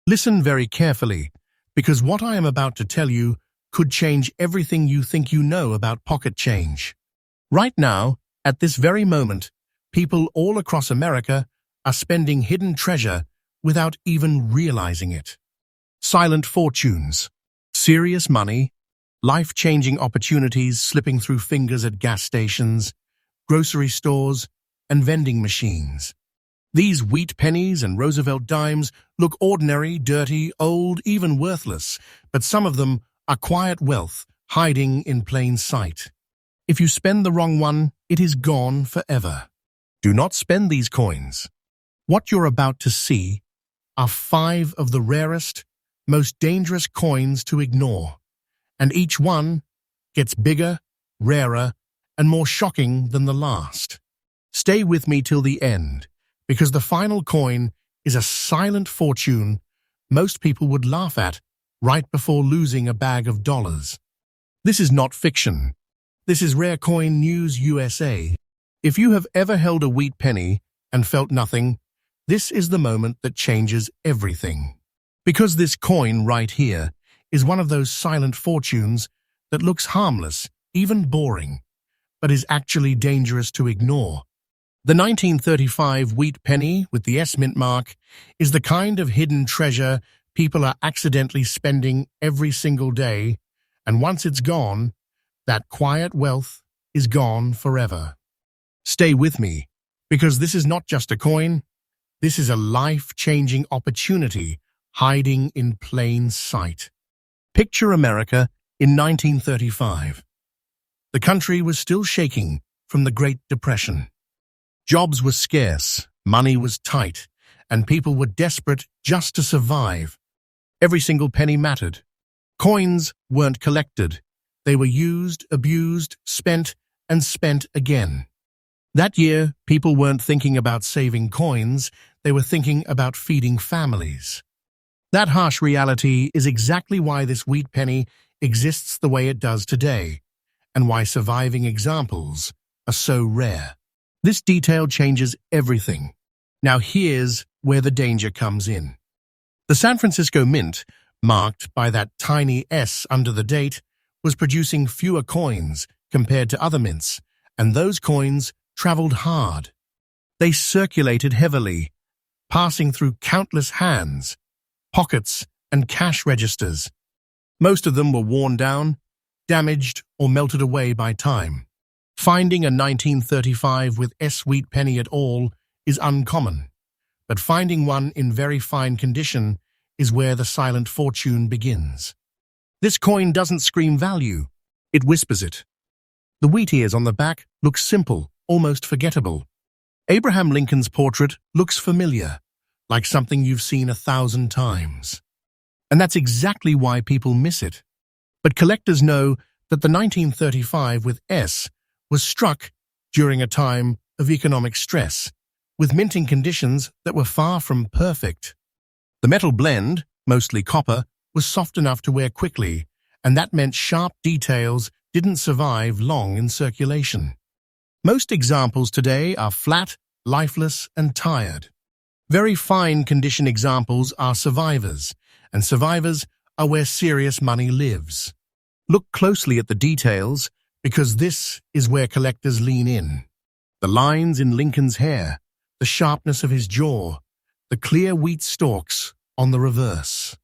Listen very carefully, because what I am about to tell you could change everything you think you know about pocket change. Right now, at this very moment, people all across America are spending hidden treasure without even realizing it. Silent fortunes, serious money, life-changing opportunities slipping through fingers at gas stations, grocery stores, and vending machines. These wheat pennies and Roosevelt dimes look ordinary, dirty, old, even worthless, but some of them are quiet wealth hiding in plain sight. If you spend the wrong one, it is gone forever. Do not spend these coins. What you're about to see are 5 of the rarest, most dangerous coins to ignore, and each one gets bigger, rarer, and more shocking than the last. Stay with me till the end, because the final coin is a silent fortune most people would laugh at right before losing a bag of dollars. This is not fiction. This is Rare Coin News USA. If you have ever held a wheat penny and felt nothing, this is the moment that changes everything. Because this coin right here is one of those silent fortunes that looks harmless, even boring, but is actually dangerous to ignore. The 1935 wheat penny with the S mint mark is the kind of hidden treasure people are accidentally spending every single day, and once it's gone, that quiet wealth is gone forever. Stay with me, because this is not just a coin, this is a life-changing opportunity hiding in plain sight. Picture America in 1935. The country was still shaking from the Great Depression. Jobs were scarce, money was tight, and people were desperate just to survive. Every single penny mattered. Coins weren't collected. They were used, abused, spent, and spent again. That year, people weren't thinking about saving coins, they were thinking about feeding families. That harsh reality is exactly why this wheat penny exists the way it does today, and why surviving examples are so rare. This detail changes everything. Now here's where the danger comes in. The San Francisco Mint, marked by that tiny S under the date, was producing fewer coins compared to other mints, and those coins traveled hard. They circulated heavily, passing through countless hands, pockets, and cash registers. Most of them were worn down, damaged, or melted away by time. Finding a 1935 with S wheat penny at all is uncommon, but finding one in very fine condition is where the silent fortune begins. This coin doesn't scream value, it whispers it. The wheat ears on the back look simple, almost forgettable. Abraham Lincoln's portrait looks familiar, like something you've seen 1,000 times. And that's exactly why people miss it. But collectors know that the 1935 with S was struck during a time of economic stress, with minting conditions that were far from perfect. The metal blend, mostly copper, was soft enough to wear quickly, and that meant sharp details didn't survive long in circulation. Most examples today are flat, lifeless, and tired. Very fine condition examples are survivors, and survivors are where serious money lives. Look closely at the details, because this is where collectors lean in. The lines in Lincoln's hair, the sharpness of his jaw, the clear wheat stalks on the reverse.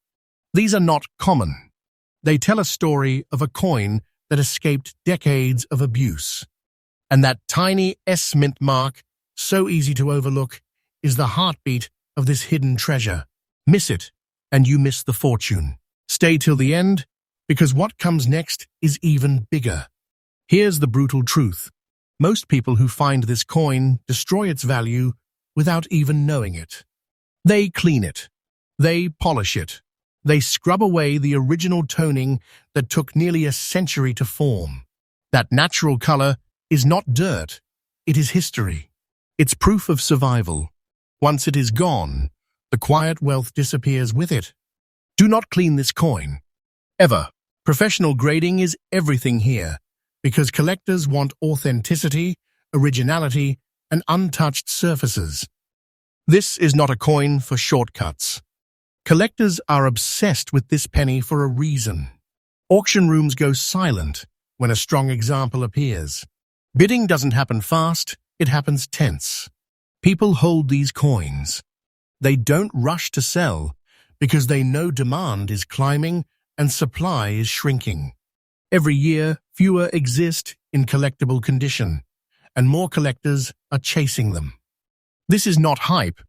These are not common. They tell a story of a coin that escaped decades of abuse. And that tiny S mint mark, so easy to overlook, is the heartbeat of this hidden treasure. Miss it, and you miss the fortune. Stay till the end, because what comes next is even bigger. Here's the brutal truth. Most people who find this coin destroy its value without even knowing it. They clean it. They polish it. They scrub away the original toning that took nearly a century to form. That natural color is not dirt. It is history. It's proof of survival. Once it is gone, the quiet wealth disappears with it. Do not clean this coin. Ever. Professional grading is everything here, because collectors want authenticity, originality, and untouched surfaces. This is not a coin for shortcuts. Collectors are obsessed with this penny for a reason. Auction rooms go silent when a strong example appears. Bidding doesn't happen fast, it happens tense. People hold these coins. They don't rush to sell because they know demand is climbing and supply is shrinking. Every year, fewer exist in collectible condition, and more collectors are chasing them. This is not hype.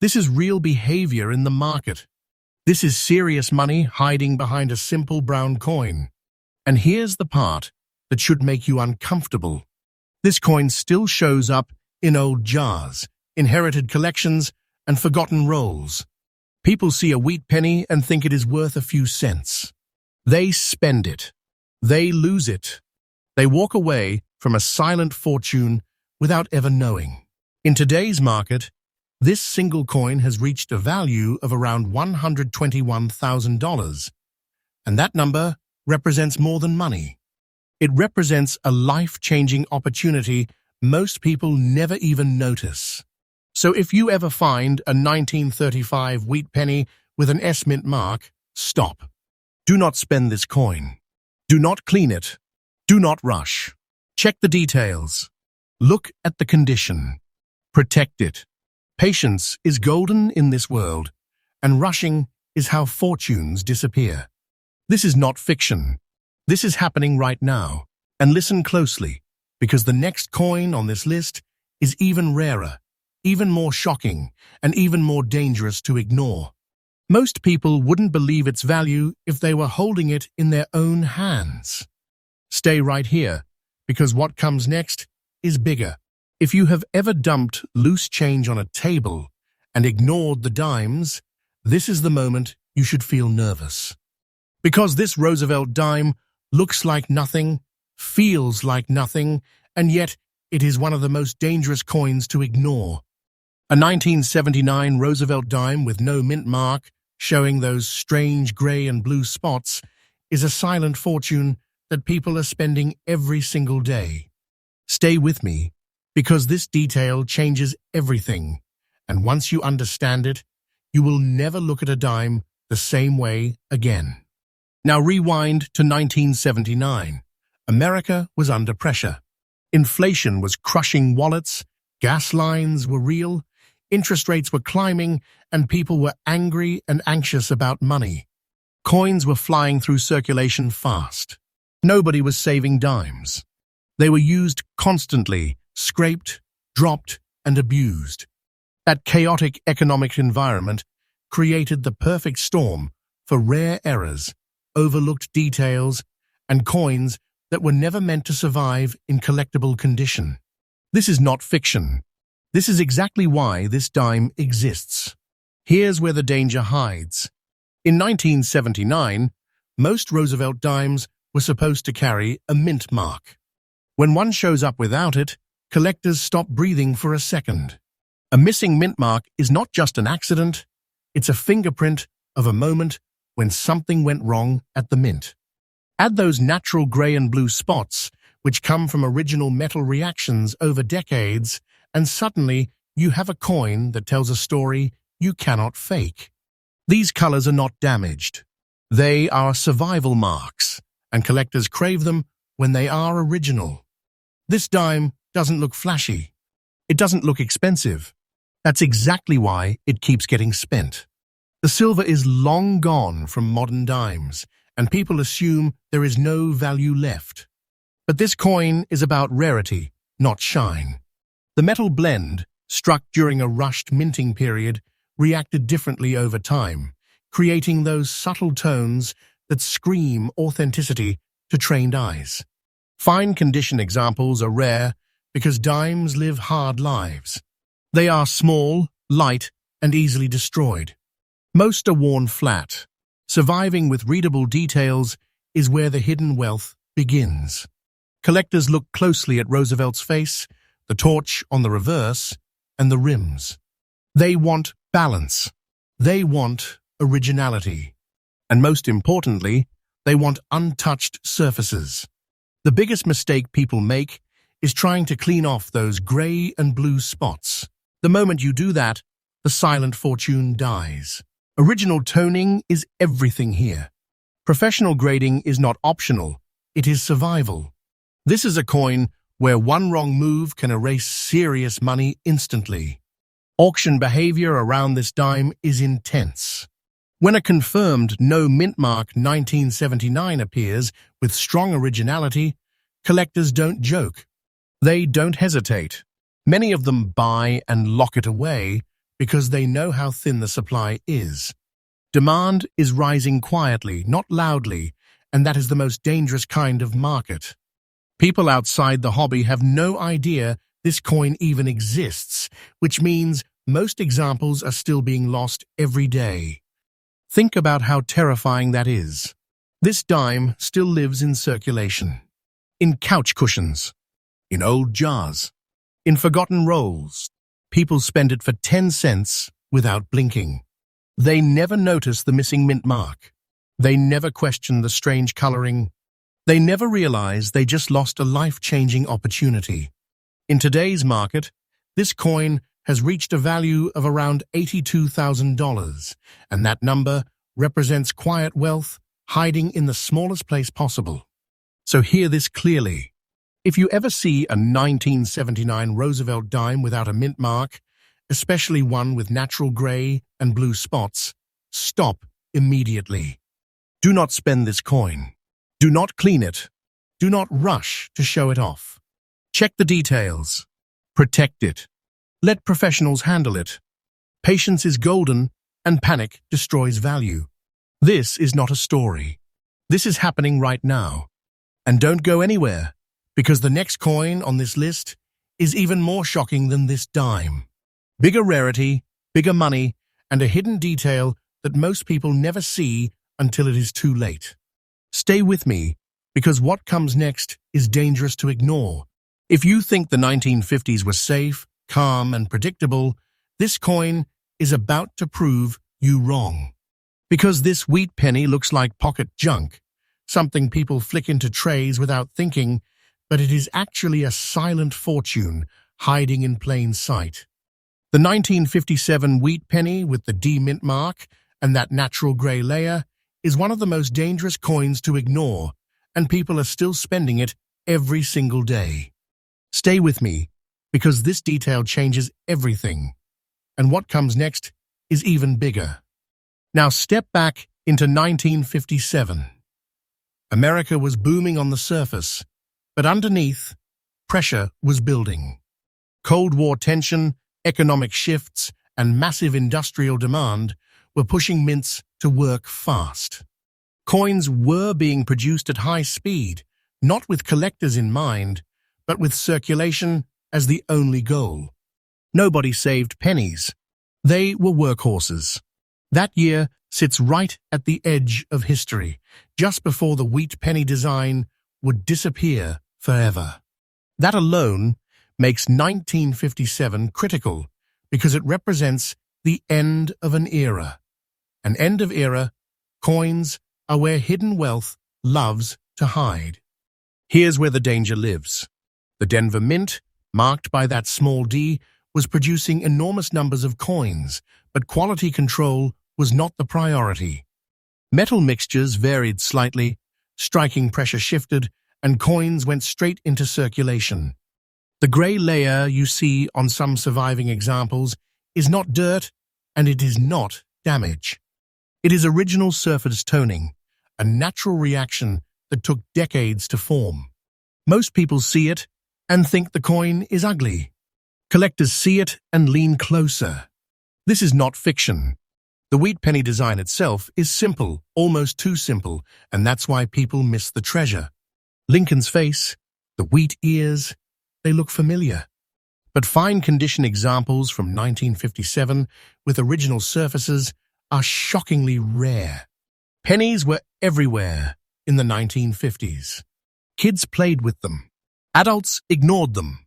This is real behavior in the market. This is serious money hiding behind a simple brown coin. And here's the part that should make you uncomfortable. This coin still shows up in old jars, inherited collections, and forgotten rolls. People see a wheat penny and think it is worth a few cents. They spend it. They lose it. They walk away from a silent fortune without ever knowing. In today's market, this single coin has reached a value of around $121,000, and that number represents more than money. It represents a life-changing opportunity most people never even notice. So if you ever find a 1935 wheat penny with an S-mint mark, stop. Do not spend this coin. Do not clean it. Do not rush. Check the details. Look at the condition. Protect it. Patience is golden in this world, and rushing is how fortunes disappear. This is not fiction. This is happening right now. And listen closely, because the next coin on this list is even rarer, even more shocking, and even more dangerous to ignore. Most people wouldn't believe its value if they were holding it in their own hands. Stay right here, because what comes next is bigger. If you have ever dumped loose change on a table and ignored the dimes, this is the moment you should feel nervous. Because this Roosevelt dime looks like nothing, feels like nothing, and yet it is one of the most dangerous coins to ignore. A 1979 Roosevelt dime with no mint mark, showing those strange gray and blue spots, is a silent fortune that people are spending every single day. Stay with me, because this detail changes everything, and once you understand it, you will never look at a dime the same way again. Now rewind to 1979. America was under pressure. Inflation was crushing wallets, gas lines were real, interest rates were climbing, and people were angry and anxious about money. Coins were flying through circulation fast. Nobody was saving dimes. They were used constantly, scraped, dropped, and abused. That chaotic economic environment created the perfect storm for rare errors, overlooked details, and coins that were never meant to survive in collectible condition. This is not fiction. This is exactly why this dime exists. Here's where the danger hides. In 1979, most Roosevelt dimes were supposed to carry a mint mark. When one shows up without it, collectors stop breathing for a second. A missing mint mark is not just an accident, it's a fingerprint of a moment when something went wrong at the mint. Add those natural gray and blue spots, which come from original metal reactions over decades, and suddenly you have a coin that tells a story you cannot fake. These colors are not damaged. They are survival marks, and collectors crave them when they are original. This dime doesn't look flashy. It doesn't look expensive. That's exactly why it keeps getting spent. The silver is long gone from modern dimes, and people assume there is no value left. But this coin is about rarity, not shine. The metal blend, struck during a rushed minting period, reacted differently over time, creating those subtle tones that scream authenticity to trained eyes. Fine condition examples are rare because dimes live hard lives. They are small, light, and easily destroyed. Most are worn flat. Surviving with readable details is where the hidden wealth begins. Collectors look closely at Roosevelt's face, the torch on the reverse, and the rims. They want balance. They want originality. And most importantly, they want untouched surfaces. The biggest mistake people make is trying to clean off those gray and blue spots. The moment you do that, the silent fortune dies. Original toning is everything here. Professional grading is not optional, it is survival. This is a coin where one wrong move can erase serious money instantly. Auction behavior around this dime is intense. When a confirmed no mint mark 1979 appears with strong originality, collectors don't joke. They don't hesitate. Many of them buy and lock it away because they know how thin the supply is. Demand is rising quietly, not loudly, and that is the most dangerous kind of market. People outside the hobby have no idea this coin even exists, which means most examples are still being lost every day. Think about how terrifying that is. This dime still lives in circulation. In couch cushions, in old jars, in forgotten rolls. People spend it for 10 cents without blinking. They never notice the missing mint mark. They never question the strange coloring. They never realize they just lost a life-changing opportunity. In today's market, this coin has reached a value of around $82,000, and that number represents quiet wealth hiding in the smallest place possible. So hear this clearly. If you ever see a 1979 Roosevelt dime without a mint mark, especially one with natural gray and blue spots, stop immediately. Do not spend this coin. Do not clean it. Do not rush to show it off. Check the details. Protect it. Let professionals handle it. Patience is golden, and panic destroys value. This is not a story. This is happening right now. And don't go anywhere, because the next coin on this list is even more shocking than this dime. Bigger rarity, bigger money, and a hidden detail that most people never see until it is too late. Stay with me, because what comes next is dangerous to ignore. If you think the 1950s was safe, calm, and predictable, this coin is about to prove you wrong. Because this wheat penny looks like pocket junk, something people flick into trays without thinking, but it is actually a silent fortune hiding in plain sight. The 1957 wheat penny with the D mint mark and that natural gray layer is one of the most dangerous coins to ignore, and people are still spending it every single day. Stay with me, because this detail changes everything, and what comes next is even bigger. Now step back into 1957. America was booming on the surface, but underneath, pressure was building. Cold War tension, economic shifts, and massive industrial demand were pushing mints to work fast. Coins were being produced at high speed, not with collectors in mind, but with circulation as the only goal. Nobody saved pennies. They were workhorses. That year sits right at the edge of history, just before the wheat penny design would disappear forever. That alone makes 1957 critical because it represents the end of an era. An end of era, coins are where hidden wealth loves to hide. Here's where the danger lives. The Denver Mint, marked by that small d, was producing enormous numbers of coins, but quality control was not the priority. Metal mixtures varied slightly, striking pressure shifted, and coins went straight into circulation. The gray layer you see on some surviving examples is not dirt, and it is not damage. It is original surface toning, a natural reaction that took decades to form. Most people see it and think the coin is ugly. Collectors see it and lean closer. This is not fiction. The wheat penny design itself is simple, almost too simple, and that's why people miss the treasure. Lincoln's face, the wheat ears, they look familiar. But fine condition examples from 1957 with original surfaces are shockingly rare. Pennies were everywhere in the 1950s. Kids played with them. Adults ignored them.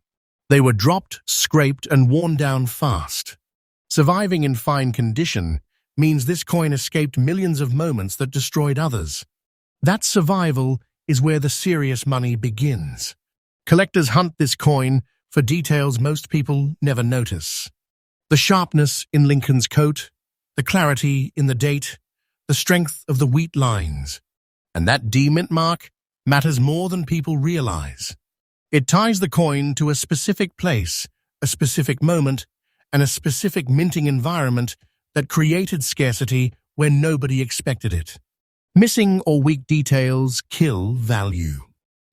They were dropped, scraped, and worn down fast. Surviving in fine condition means this coin escaped millions of moments that destroyed others. That survival is where the serious money begins. Collectors hunt this coin for details most people never notice. The sharpness in Lincoln's coat, the clarity in the date, the strength of the wheat lines. And that D mint mark matters more than people realize. It ties the coin to a specific place, a specific moment, and a specific minting environment that created scarcity where nobody expected it. Missing or weak details kill value.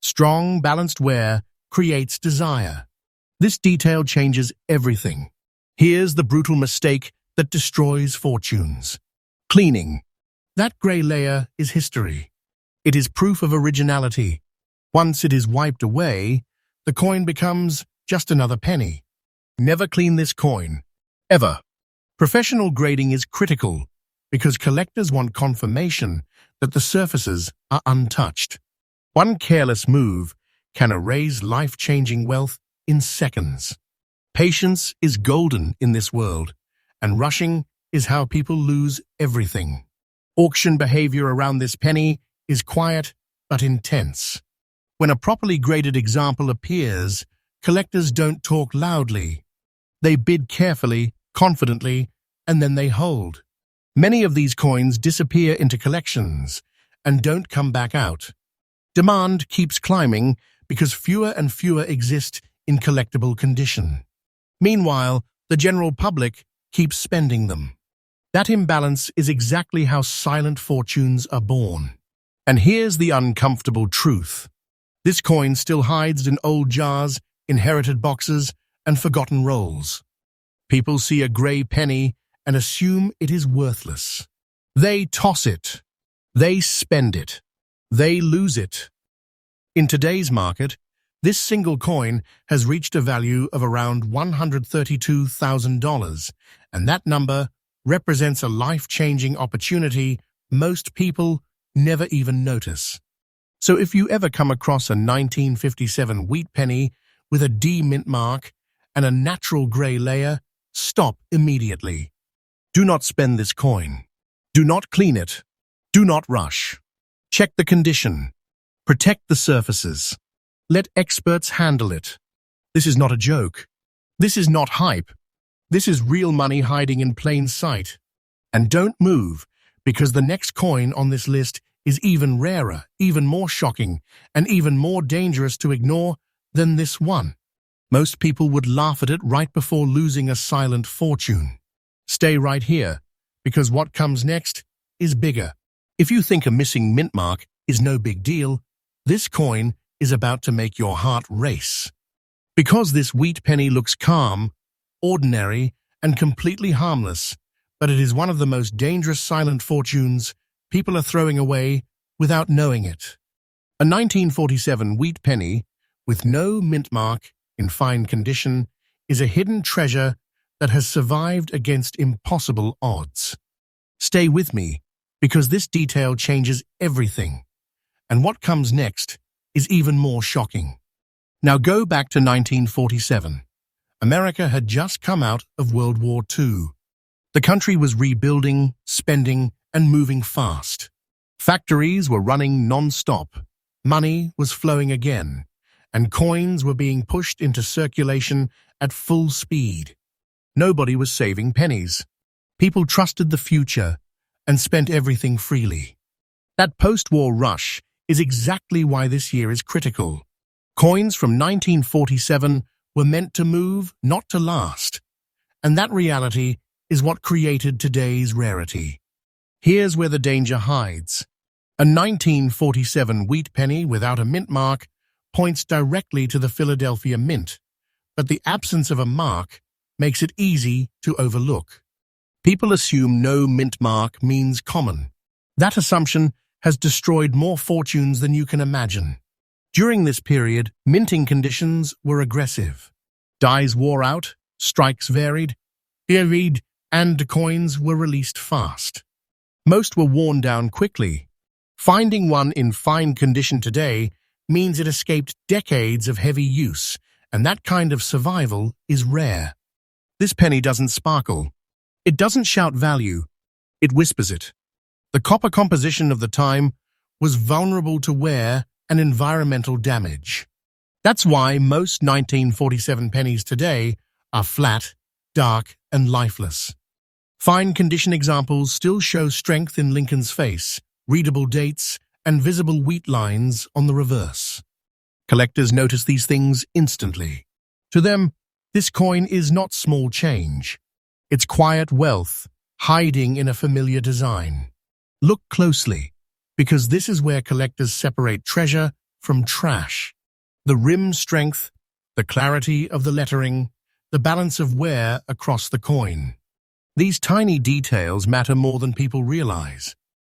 Strong, balanced wear creates desire. This detail changes everything. Here's the brutal mistake that destroys fortunes. Cleaning. That grey layer is history. It is proof of originality. Once it is wiped away, the coin becomes just another penny. Never clean this coin. Ever. Professional grading is critical because collectors want confirmation that the surfaces are untouched. One careless move can erase life-changing wealth in seconds. Patience is golden in this world, and rushing is how people lose everything. Auction behavior around this penny is quiet but intense. When a properly graded example appears, collectors don't talk loudly. They bid carefully, confidently, and then they hold. Many of these coins disappear into collections and don't come back out. Demand keeps climbing because fewer and fewer exist in collectible condition. Meanwhile, the general public keeps spending them. That imbalance is exactly how silent fortunes are born. And here's the uncomfortable truth. This coin still hides in old jars, inherited boxes, and forgotten rolls. People see a grey penny and assume it is worthless. They toss it. They spend it. They lose it. In today's market, this single coin has reached a value of around $132,000, and that number represents a life-changing opportunity most people never even notice. So if you ever come across a 1957 wheat penny with a D mint mark and a natural grey layer, stop immediately. Do not spend this coin. Do not clean it. Do not rush. Check the condition. Protect the surfaces. Let experts handle it. This is not a joke. This is not hype. This is real money hiding in plain sight. And don't move, because the next coin on this list is even rarer, even more shocking, and even more dangerous to ignore than this one. Most people would laugh at it right before losing a silent fortune. Stay right here, because what comes next is bigger. If you think a missing mint mark is no big deal, this coin is about to make your heart race. Because this wheat penny looks calm, ordinary, and completely harmless, but it is one of the most dangerous silent fortunes people are throwing away without knowing it. A 1947 wheat penny with no mint mark in fine condition is a hidden treasure that has survived against impossible odds. Stay with me, because this detail changes everything, and what comes next is even more shocking. Now go back to 1947. America had just come out of World War II. The country was rebuilding, spending, and moving fast. Factories were running non-stop, money was flowing again, and coins were being pushed into circulation at full speed. Nobody was saving pennies. People trusted the future and spent everything freely. That post-war rush is exactly why this year is critical. Coins from 1947 were meant to move, not to last. And that reality is what created today's rarity. Here's where the danger hides. A 1947 wheat penny without a mint mark points directly to the Philadelphia Mint, but the absence of a mark makes it easy to overlook. People assume no mint mark means common. That assumption has destroyed more fortunes than you can imagine. During this period, minting conditions were aggressive. Dies wore out, strikes varied, and coins were released fast. Most were worn down quickly. Finding one in fine condition today means it escaped decades of heavy use, and that kind of survival is rare. This penny doesn't sparkle. It doesn't shout value. It whispers it. The copper composition of the time was vulnerable to wear and environmental damage. That's why most 1947 pennies today are flat, dark, and lifeless. Fine condition examples still show strength in Lincoln's face, readable dates, and visible wheat lines on the reverse. Collectors notice these things instantly. To them, this coin is not small change. It's quiet wealth, hiding in a familiar design. Look closely, because this is where collectors separate treasure from trash. The rim strength, the clarity of the lettering, the balance of wear across the coin. These tiny details matter more than people realize.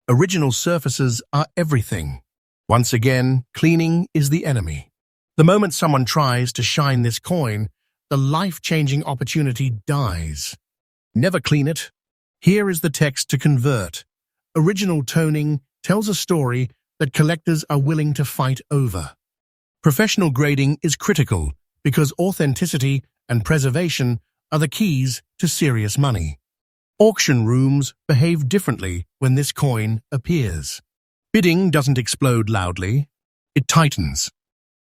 Original surfaces are everything. Once again, cleaning is the enemy. The moment someone tries to shine this coin, the life-changing opportunity dies. Never clean it. Here is the text to convert. Original toning tells a story that collectors are willing to fight over. Professional grading is critical because authenticity and preservation are the keys to serious money. Auction rooms behave differently when this coin appears. Bidding doesn't explode loudly, it tightens.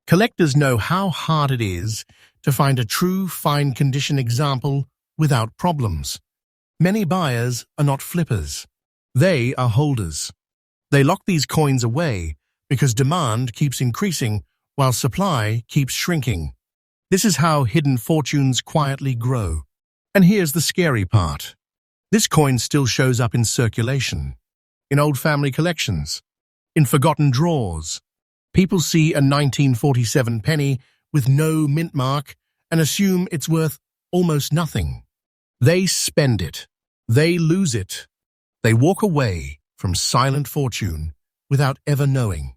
Collectors know how hard it is to find a true fine condition example without problems. Many buyers are not flippers. They are holders. They lock these coins away because demand keeps increasing while supply keeps shrinking. This is how hidden fortunes quietly grow. And here's the scary part. This coin still shows up in circulation, in old family collections, in forgotten drawers. People see a 1947 penny with no mint mark and assume it's worth almost nothing. They spend it. They lose it. They walk away from silent fortune without ever knowing.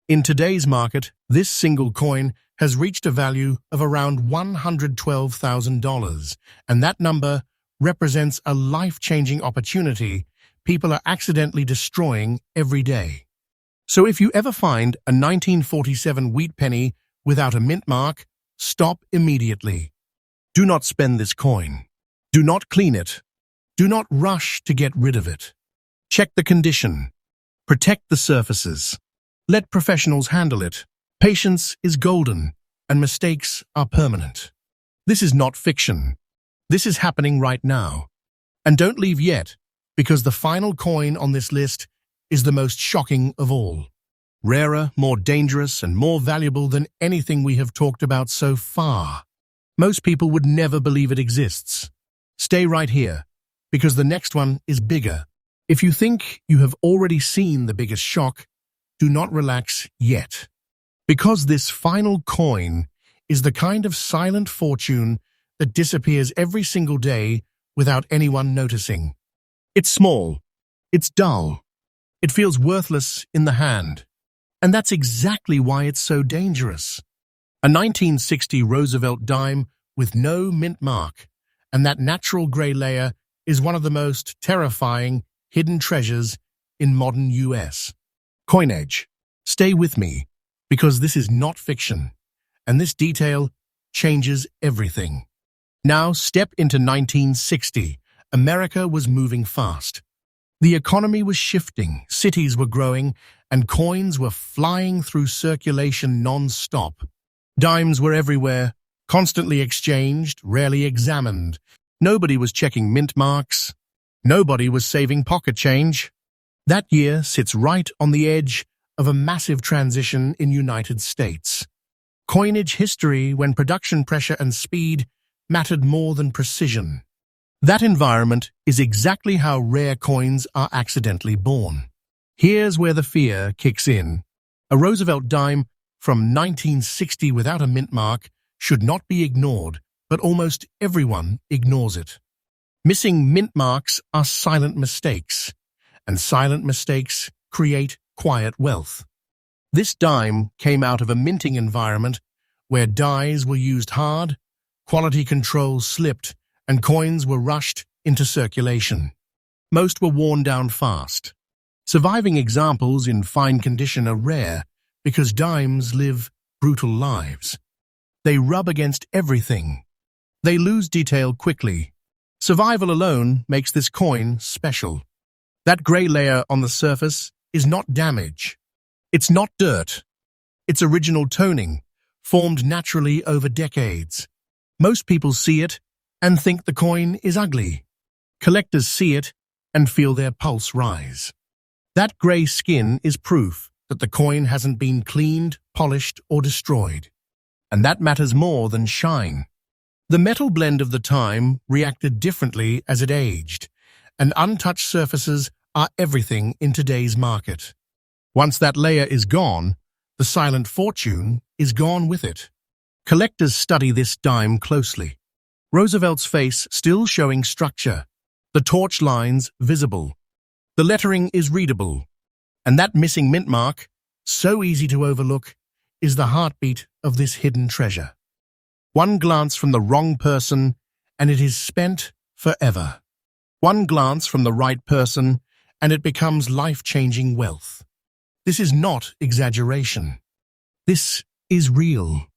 In today's market, this single coin has reached a value of around $112,000, and that number represents a life-changing opportunity people are accidentally destroying every day. So if you ever find a 1947 wheat penny without a mint mark, stop immediately. Do not spend this coin. Do not clean it. Do not rush to get rid of it. Check the condition. Protect the surfaces. Let professionals handle it. Patience is golden, and mistakes are permanent. This is not fiction. This is happening right now. And don't leave yet, because the final coin on this list is the most shocking of all. Rarer, more dangerous, and more valuable than anything we have talked about so far. Most people would never believe it exists. Stay right here, because the next one is bigger. If you think you have already seen the biggest shock, do not relax yet. Because this final coin is the kind of silent fortune that disappears every single day without anyone noticing. It's small. It's dull. It feels worthless in the hand. And that's exactly why it's so dangerous. A 1960 Roosevelt dime with no mint mark, and that natural gray layer is one of the most terrifying hidden treasures in modern US. Coinage. Stay with me, because this is not fiction, and this detail changes everything. Now step into 1960. America was moving fast. The economy was shifting, cities were growing, and coins were flying through circulation non-stop. Dimes were everywhere, constantly exchanged, rarely examined. Nobody was checking mint marks. Nobody was saving pocket change. That year sits right on the edge of a massive transition in United States. Coinage history when production pressure and speed mattered more than precision. That environment is exactly how rare coins are accidentally born. Here's where the fear kicks in. A Roosevelt dime from 1960 without a mint mark should not be ignored, but almost everyone ignores it. Missing mint marks are silent mistakes, and silent mistakes create quiet wealth. This dime came out of a minting environment where dies were used hard, quality control slipped, and coins were rushed into circulation. Most were worn down fast. Surviving examples in fine condition are rare because dimes live brutal lives. They rub against everything. They lose detail quickly. Survival alone makes this coin special. That gray layer on the surface is not damage. It's not dirt. It's original toning, formed naturally over decades. Most people see it and think the coin is ugly. Collectors see it and feel their pulse rise. That grey skin is proof that the coin hasn't been cleaned, polished, or destroyed. And that matters more than shine. The metal blend of the time reacted differently as it aged, and untouched surfaces are everything in today's market. Once that layer is gone, the silent fortune is gone with it. Collectors study this dime closely. Roosevelt's face still showing structure, the torch lines visible. The lettering is readable, and that missing mint mark, so easy to overlook, is the heartbeat of this hidden treasure. One glance from the wrong person, and it is spent forever. One glance from the right person, and it becomes life-changing wealth. This is not exaggeration. This is real.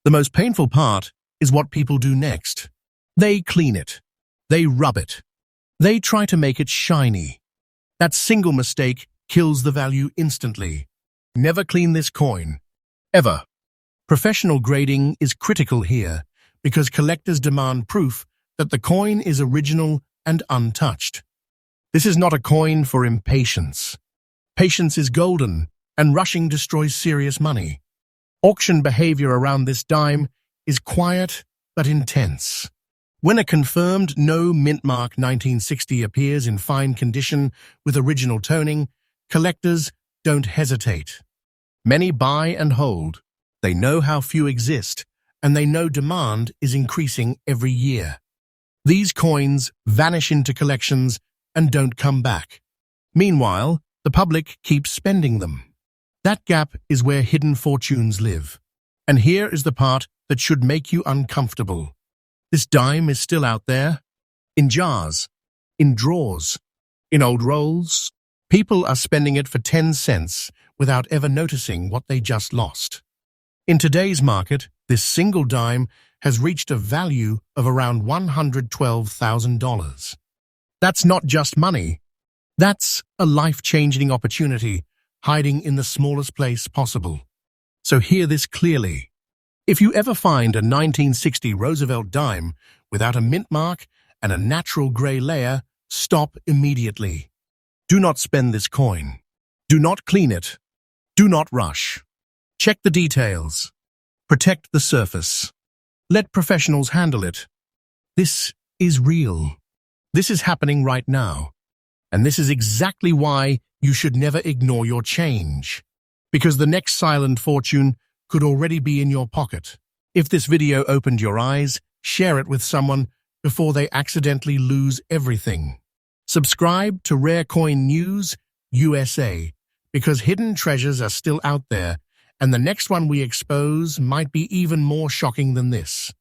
The most painful part is what people do next. They clean it. They rub it. They try to make it shiny. That single mistake kills the value instantly. Never clean this coin. Ever. Professional grading is critical here because collectors demand proof that the coin is original and untouched. This is not a coin for impatience. Patience is golden, and rushing destroys serious money. Auction behavior around this dime is quiet but intense. When a confirmed no mint mark 1960 appears in fine condition with original toning, collectors don't hesitate. Many buy and hold. They know how few exist, and they know demand is increasing every year. These coins vanish into collections and don't come back. Meanwhile, the public keeps spending them. That gap is where hidden fortunes live. And here is the part that should make you uncomfortable. This dime is still out there, in jars, in drawers, in old rolls. People are spending it for 10 cents without ever noticing what they just lost. In today's market, this single dime has reached a value of around $112,000. That's not just money. That's a life-changing opportunity hiding in the smallest place possible. So hear this clearly. If you ever find a 1960 Roosevelt dime without a mint mark and a natural grey layer, stop immediately. Do not spend this coin. Do not clean it. Do not rush. Check the details. Protect the surface. Let professionals handle it. This is real. This is happening right now. And this is exactly why you should never ignore your change. Because the next silent fortune could already be in your pocket. If this video opened your eyes, share it with someone before they accidentally lose everything. Subscribe to Rare Coin News USA, because hidden treasures are still out there, and the next one we expose might be even more shocking than this.